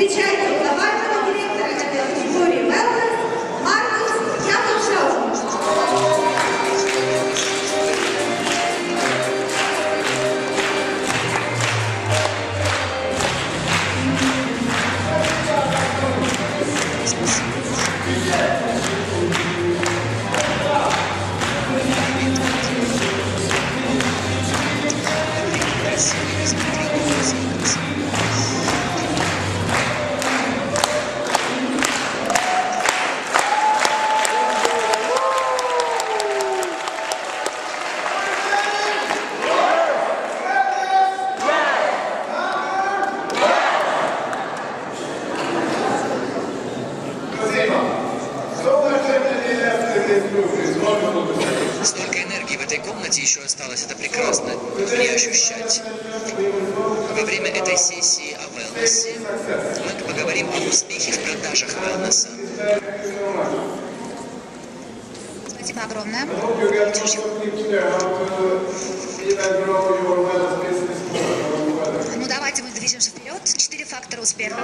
Встречайте главного директора этой категории Wellness Маркус Якобшау. Столько энергии в этой комнате еще осталось, это прекрасно не ощущать. Во время этой сессии о wellness мы поговорим о успехе в продажах wellness. Спасибо огромное. Ну давайте мы движемся вперед. 4 фактора успеха.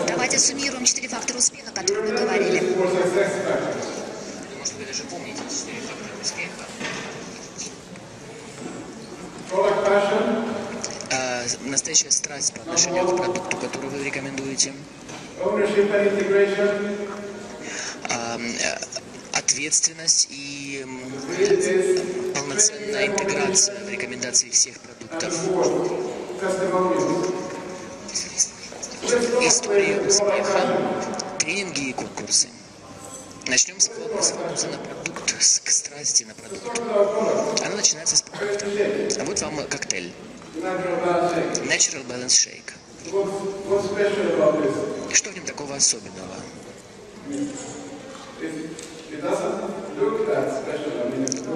Давайте суммируем 4 фактора успеха, о которых мы говорили. Может, вы даже помните 4 фактора успеха. Настоящая страсть по отношению к продукту, который вы рекомендуете. Ответственность и полноценная интеграция в рекомендации всех продуктов. История успеха, тренинги и конкурсы. Начнем с фокуса на продукт, с страсти на продукт. Она начинается с продукта. А вот вам коктейль. Natural Balance Shake. Что в нем такого особенного?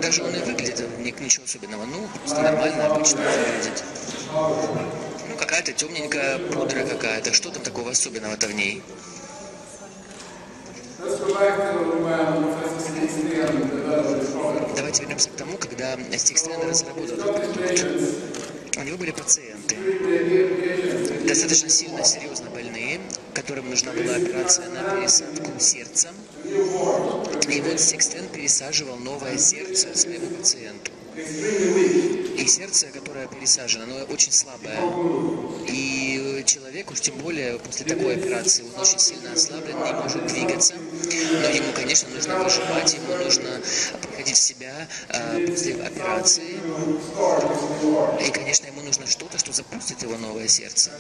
Даже он и выглядит ничего особенного. Ну, просто нормально, обычно выглядит. Ну, какая-то темненькая пудра какая-то. Что там такого особенного-то в ней? Давайте вернемся к тому, когда Стик Стрэн разработал этот продукт. У него были пациенты, достаточно сильно, серьезно больные, которым нужна была операция на пересадку сердца. И вот Стик Стрэн пересаживал новое сердце своему пациенту. И сердце, которое пересажено, оно очень слабое. И человек, уж тем более после такой операции, он очень сильно ослаблен, не может двигаться. Но ему, конечно, нужно выживать, ему нужно приходить в себя после операции. И, конечно, ему нужно что-то, что запустит его новое сердце.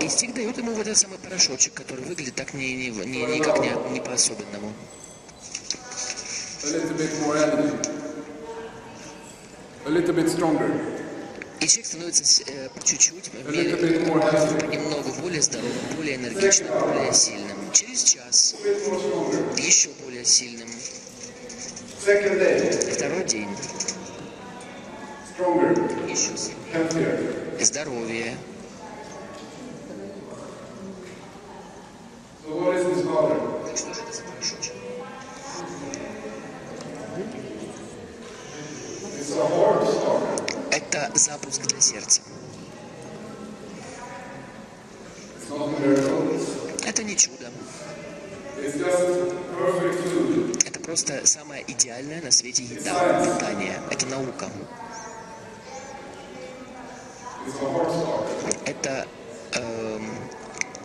И Стик дает ему вот этот самый порошочек, который выглядит так никак не по-особенному. A little bit stronger. И человек становится по чуть-чуть, немного более здоровым, более энергичным, более сильным. Через час еще более сильным. Второй день. Еще сильнее. Здоровье. Так что же это за порошочек? Это запуск для сердца. Это не чудо. Это просто самая идеальная на свете еда, питание. Это наука. Это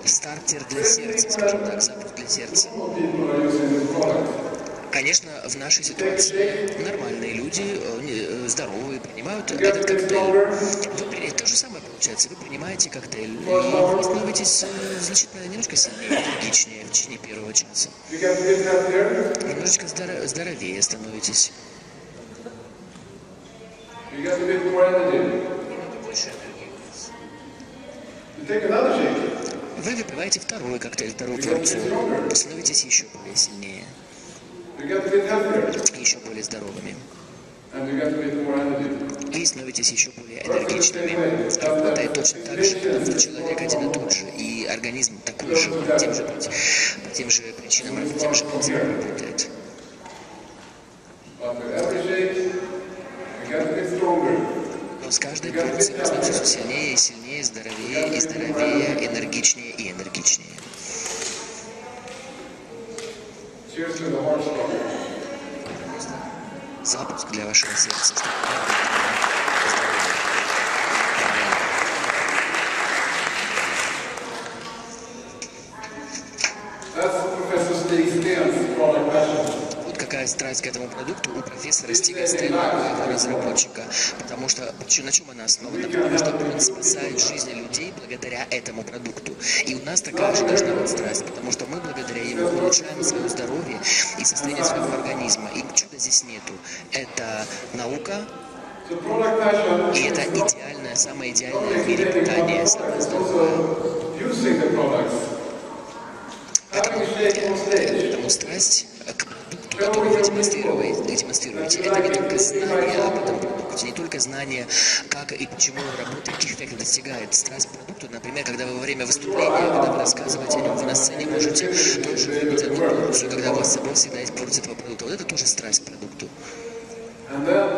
стартер для сердца, скажем так, запуск для сердца. Конечно, в нашей ситуации нормальные люди, здоровые, принимают этот коктейль. То же самое получается. Вы принимаете коктейль, и вы становитесь значительно немножко сильнее, энергичнее в течение первого часа. Немножечко здоровее становитесь. Немного больше энергии. Вы выпиваете второй коктейль, вторую порцию, становитесь еще более сильнее. Еще более здоровыми. И становитесь еще более энергичными. Работает точно так же, потому что человек один и тот же, и организм такой же, по тем же причинам, по тем же принципам работает. a bit stronger. Но с каждой порцией мы становимся все сильнее и сильнее, здоровее и здоровее, энергичнее и энергичнее. Cheers to the heart stroke. Запуск для вашего сердца. That's Professor Stig Sten's product passion. Вот какая страсть к этому продукту у профессора Стига Стена, у его разработчика. Потому что на чем она основана? Потому что он спасает жизни людей благодаря этому продукту. И у нас такая же должна быть страсть, потому что мы благодаря ему улучшаем свое здоровье и состояние своего организма. И чуда здесь нету. Это наука, So product passion и это идеальное, самое идеальное в мире питание, самое здоровое. using the products. Поэтому страсть к продукту, который вы демонстрируете, это не только знание об этом продукте, не только знание, как и почему он работает, каких эффектов достигает. Страсть к продукту, например, когда вы во время выступления, когда вы рассказываете о нем, вы на сцене можете тоже выпить одну порцию, когда у вас с собой всегда есть порция этого продукта. Вот это тоже страсть к продукту. And then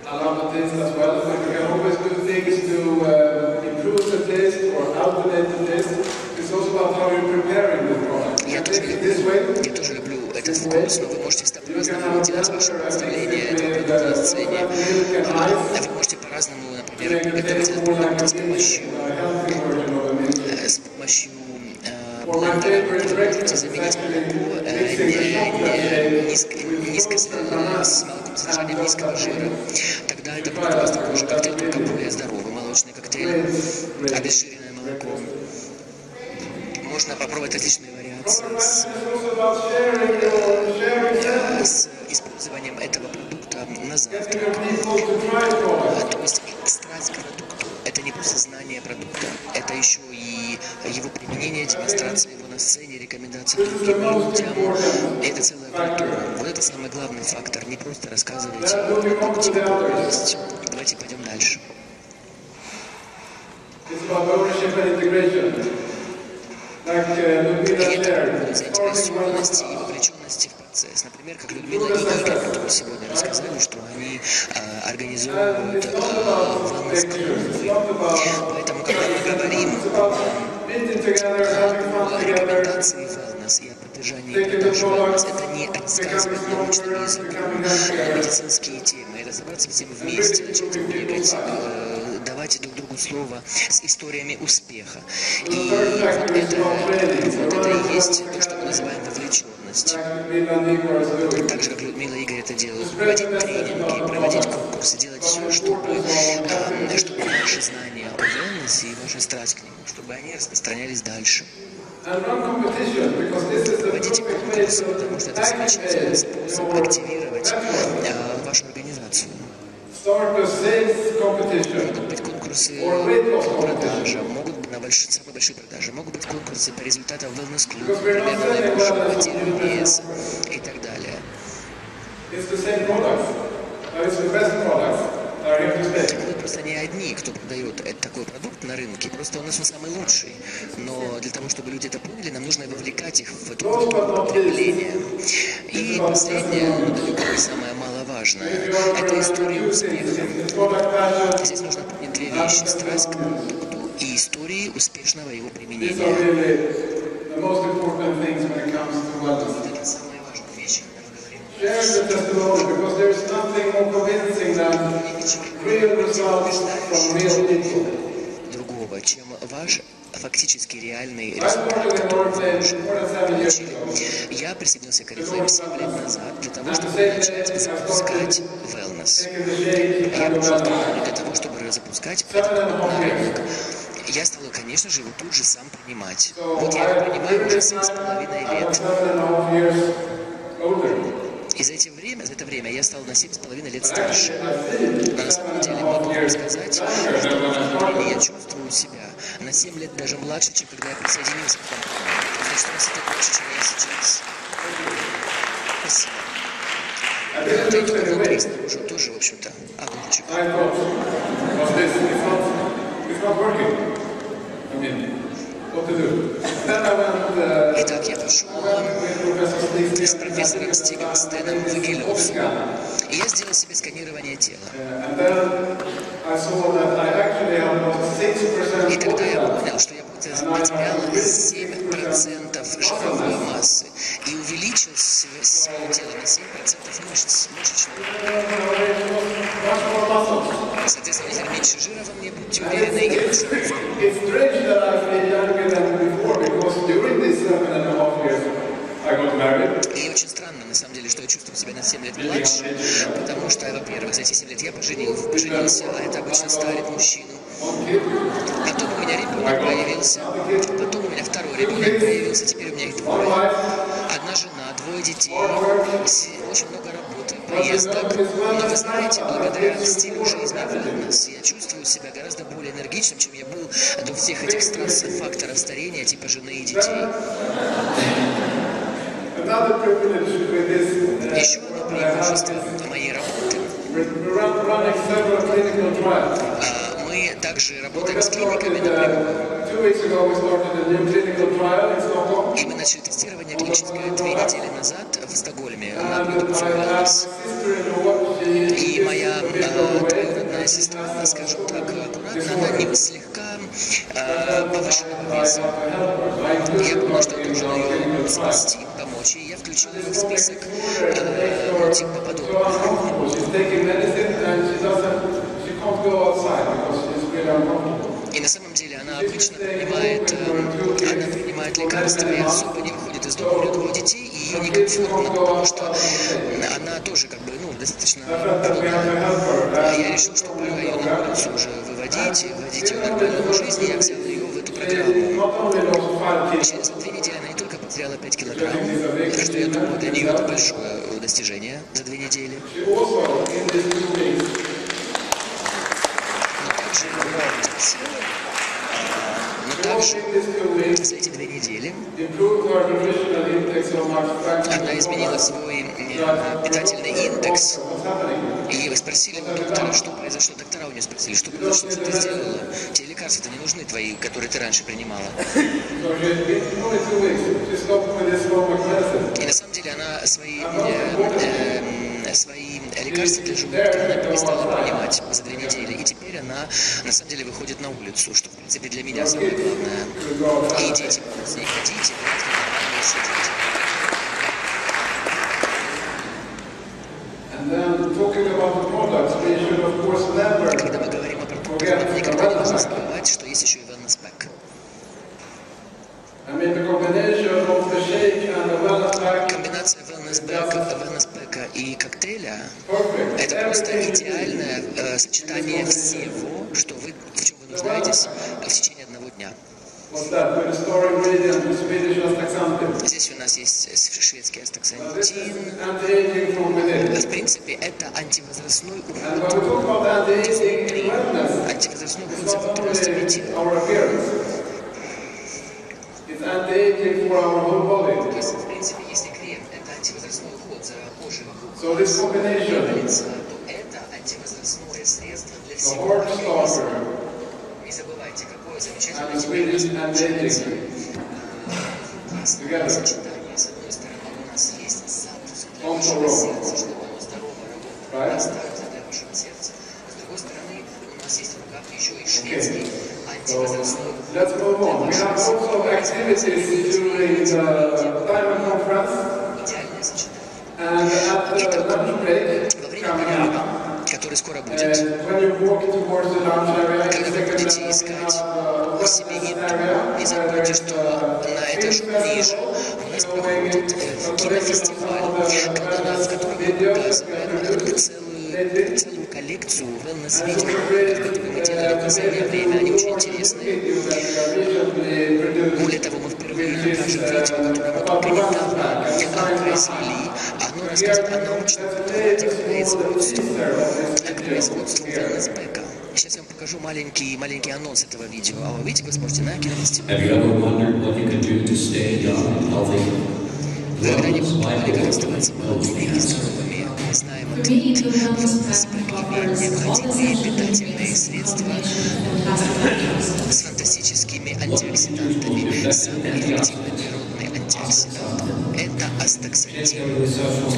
I love the taste as well. Like we can always do things to improve the taste or alternate the taste. It's also about how you're preparing the product. You can take it this way. Я тоже люблю этот вкус, но вы можете по-разному делать ваше представление этого продукта на сцене. Вы можете по-разному, например, приготовить этот продукт с помощью блендера. Вы можете заменить молоко с молоком с содержанием низкого жира. Тогда это будет у вас такой же коктейль, только более здоровый молочный коктейль, обезжиренное молоко. Можно попробовать различные вариации с использованием этого продукта на завтрак. То есть страсть к продукту – это не просто знание продукта, это еще и его применение, демонстрация его на сцене, рекомендации другим людям. И это целая культура. Вот это самый главный фактор. Не просто рассказывайте о продукте, который есть. Давайте пойдем дальше. И это повод заинтересованности и вовлеченности в процесс. Например, как Людмила и Игорь, которые сегодня рассказали, что они организовывают wellness-клубы. Поэтому, когда мы говорим о рекомендации wellness и о поддержании продажи wellness, это не рассказывать научным языком медицинские темы, это собраться всем вместе, начать бегать, давайте друг другу слово с историями успеха. И вот это и есть то, что мы называем вовлеченность. Так же, как Людмила и Игорь это делают. Проводить тренинги, проводить конкурсы, делать все, чтобы ваши знания о wellness и ваша страсть к нему, чтобы они распространялись дальше. Проводите конкурсы, потому что это замечательный способ активировать вашу организацию. Могут быть конкурсы по продажам, могут быть самые большие продажи, могут быть конкурсы по результатам wellness-клуба, например, на наибольшую потерю веса и так далее. Вы просто не одни, кто продает такой продукт на рынке, просто он самый лучший. Но для того, чтобы люди это поняли, нам нужно вовлекать их в эту культуру потребления. И последнее, но далеко не самое маловажное, это история успеха. Здесь нужно помнить две вещи: страсть к продукту и истории успешного его применения. Это самые важные вещи, когда мы говорим. Share the testimony, because there is nothing more convincing than real results from real people. Другого, чем ваш фактически реальный результат, который вы уже получили. Я присоединился к Oriflame 7 лет назад для того, чтобы начать запускать wellness. Я пошел для того, чтобы запускать этот на рынок. Я стал, конечно же, его тут же сам принимать. Вот я его принимаю уже 7,5 лет. И за это время я стал на 7,5 лет старше. Но на самом деле могу вам сказать, что внутренне я чувствую себя на 7 лет даже младше, чем когда я присоединился к компании. Значит, у нас это больше, чем я сейчас. Спасибо. Это и только внутри, снаружи тоже, в общем-то, огурчик. Итак, я пошел с профессором Стигом Стеном в Гелиосу. И я сделал себе сканирование тела. And then I saw that I actually have lost 6% И тогда я body fat. понял, что я потерял 7% жировой массы и увеличил свое тело на 7% мышц, мышечных. Much more muscles. Соответственно, если меньше жира во мне, будьте уверены, и больше мускул. It's strange that I feel younger than before because during these 7.5 years I got married. И очень странно, на самом деле, что я чувствую себя на 7 лет младше, потому что, во-первых, за эти 7 лет я поженился, а это обычно старит мужчину. Потом у меня ребенок появился, потом у меня второй ребенок появился, теперь у меня их двое. Одна жена, двое детей, очень много работы, поездок. Но вы знаете, благодаря стилю жизни wellness я чувствую себя гораздо более энергичным, чем я был до всех этих факторов старения, типа жены и детей. Another privilege with this, Еще одно преимущество моей работы. we're running several clinical trials. Мы также работаем с клиниками напрямую. 2 weeks ago we started a new clinical trial in Stockholm. И мы начали тестирование клиническое 2 недели назад в Стокгольме на And продукцию I have a wellness. sister-in-law, И моя двоюродная сестра, скажем так, аккуратно, она слегка повышенного веса. Я понял, что я должен ее спасти, помочь, и я включил ее в список типа подобного. she's taking medicine and she can't go outside because she's really uncomfortable. И на самом деле она обычно принимает лекарства и особо не выходит из дома, у нее 2 детей, и ей некомфортно, потому что она тоже как бы, достаточно крупная. Я решил, что пора ее на улицу уже вводить ее в нормальную жизнь, и я взял ее в эту программу. Not only lost 5 kilos, Через 2 недели она не только потеряла 5 килограмм, что я думаю, для нее это большое достижение за 2 недели. she also in these 2 weeks Но также in these 2 weeks за эти 2 недели improved her nutritional intake so much. она изменила свой питательный индекс. What's happening? И вы спросили у доктора, что произошло. Доктора у нее спросили, что произошло, что ты сделала. Тебе лекарства-то не нужны твои, которые ты раньше принимала. So in only 2 weeks she stopped with this stomach medicine. И на самом деле она свои лекарства для желудка она перестала принимать за 2 недели. И теперь она на самом деле выходит на улицу, что в принципе для меня самое главное. И дети будут с ней ходить, и вряд ли нормально сидеть. And then talking about the products, we should of course never Когда мы говорим о продуктах, никогда не нужно забывать, что есть еще и wellness pack. I mean the combination of the shake and the wellness pack Комбинация wellness pack и коктейля perfect. это просто идеальное сочетание всего, в чем вы нуждаетесь в течение 1 дня. What's that? With the star ingredient, the Swedish astaxanthin. Здесь у нас есть шведский астаксантин. Anti-aging from within. В принципе, это антивозрастной And уход. when we talk about anti-aging wellness, Антивозрастной уход it's за not внутренностями only тела. our appearance. It's anti-aging for our whole body. То есть, в принципе, если крем – это антивозрастной уход за кожей вокруг So this combination, лица, то это антивозрастное средство для the всего heart организма. starter Не забывайте, какое and замечательное the теперь Swedish получается together. сочетание. С одной стороны, у нас есть запуск для Он вашего здоров. сердца, чтобы оно здорово работало, Right. для старта для вашего сердца. С другой стороны, у нас есть в руках еще и шведский антивозрастной уход Let's move для on. We вашего have сердца. also activities during the Diamond Conference Идеальное сочетание. and at the lunch break Во время coming перерыва, up. который скоро будет, When you walk towards the lunch area, когда вы будете искать себе еду, не забудьте, что на этаже ниже у нас проходит кинофестиваль, в котором мы показываем целую коллекцию wellness-видео, которые мы делали в последнее время. Они очень интересные. Более того, мы впервые покажем видео, которое мы только недавно произвели. Оно рассказывает о научном подходе к производству wellness-пэка. Сейчас я вам покажу маленький анонс этого видео. А вы видите, вы сможете на кинофестивале. Have you ever wondered what you could do to stay young and healthy? Вы когда-нибудь Wellness думали, как Bible оставаться молодыми и здоровыми? Мы знаем For ответ. me, the wellness wellness-пэк pack имеет offers all the необходимые essential питательные средства nutrients and plastic с фантастическими антиоксидантами, самый эффективный природный антиоксидант. антиоксидант – это астаксантин.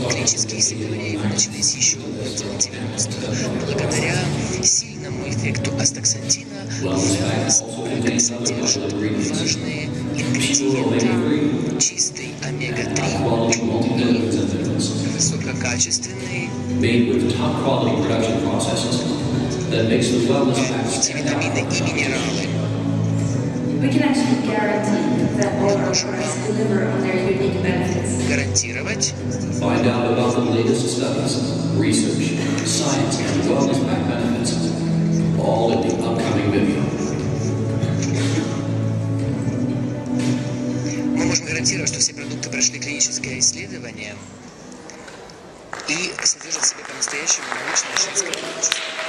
Клинические исследования его начались еще в 90-х. Благодаря сильному эффекту астаксантина wellness содержит важные ингредиенты чистой омега-3 и высококачественные мультивитамины и минералы. We can actually guarantee that all our products deliver on their unique benefits. Гарантировать Find out about the latest studies, research, science, and wellness-backed benefits, all in the upcoming video. мы можем гарантировать, что все продукты прошли клиническое исследование и содержат в себе по-настоящему научное шведское общество.